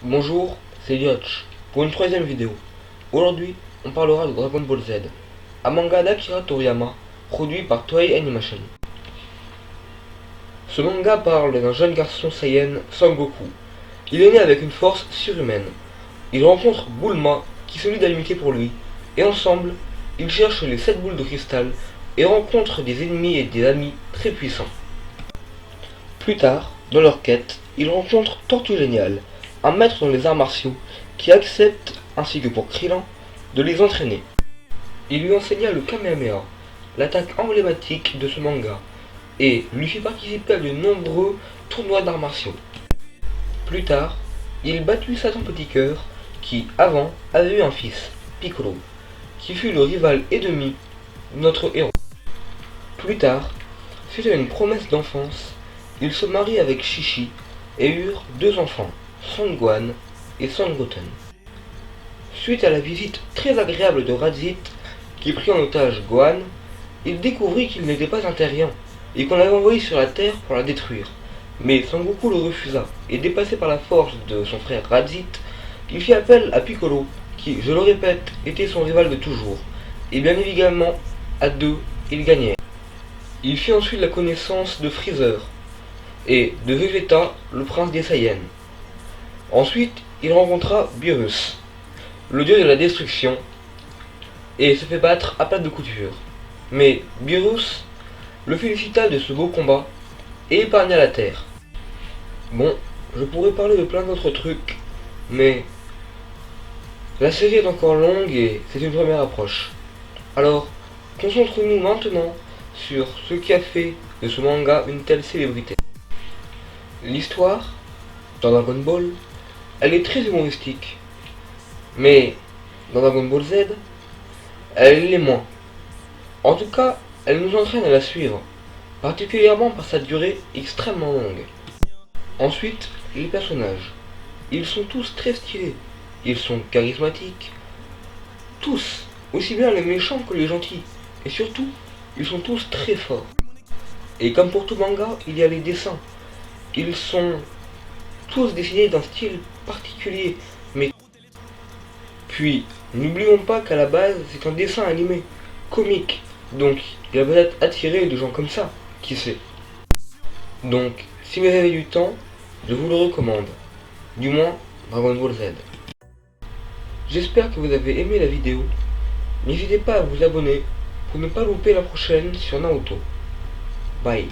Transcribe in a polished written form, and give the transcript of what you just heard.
Bonjour, c'est Yotch, pour une troisième vidéo. Aujourd'hui, on parlera de Dragon Ball Z, un manga d'Akira Toriyama, produit par Toei Animation. Ce manga parle d'un jeune garçon Saiyan, Son Goku. Il est né avec une force surhumaine. Il rencontre Bulma, qui se lie d'amitié pour lui, et ensemble, ils cherchent les 7 boules de cristal et rencontrent des ennemis et des amis très puissants. Plus tard, dans leur quête, ils rencontrent Tortue Géniale, un maître dans les arts martiaux, qui accepte, ainsi que pour Krillin, de les entraîner. Il lui enseigna le Kamehameha, l'attaque emblématique de ce manga, et lui fit participer à de nombreux tournois d'arts martiaux. Plus tard, il battit Satan Petit Cœur, qui, avant, avait eu un fils, Piccolo, qui fut le rival ennemi de notre héros. Plus tard, suite à une promesse d'enfance, il se marie avec Chi-Chi et eurent 2 enfants, Son Gohan et Son Goten. Suite à la visite très agréable de Raditz, qui prit en otage Gohan, il découvrit qu'il n'était pas un terrien et qu'on l'avait envoyé sur la Terre pour la détruire. Mais Son Goku le refusa, et dépassé par la force de son frère Raditz, il fit appel à Piccolo, qui, je le répète, était son rival de toujours, et bien évidemment, à 2, ils gagnèrent. Il fit ensuite la connaissance de Freezer, et de Vegeta, le prince des Saiyans. Ensuite, il rencontra Beerus, le dieu de la destruction, et se fait battre à plat de couture. Mais Beerus le félicita de ce beau combat et épargna la Terre. Bon, je pourrais parler de plein d'autres trucs, mais la série est encore longue et c'est une première approche. Alors, concentrons-nous maintenant sur ce qui a fait de ce manga une telle célébrité. L'histoire, dans Dragon Ball, elle est très humoristique. Mais, dans Dragon Ball Z, elle l'est moins. En tout cas, elle nous entraîne à la suivre, particulièrement par sa durée extrêmement longue. Ensuite, les personnages. Ils sont tous très stylés. Ils sont charismatiques. Tous, aussi bien les méchants que les gentils. Et surtout, ils sont tous très forts. Et comme pour tout manga, il y a les dessins. Ils sont tous dessinés d'un style particulier, mais puis n'oublions pas qu'à la base c'est un dessin animé, comique, donc il va peut-être attirer des gens comme ça, qui sait. Donc si vous avez du temps, je vous le recommande, du moins Dragon Ball Z. J'espère que vous avez aimé la vidéo, n'hésitez pas à vous abonner pour ne pas louper la prochaine sur Naruto. Bye.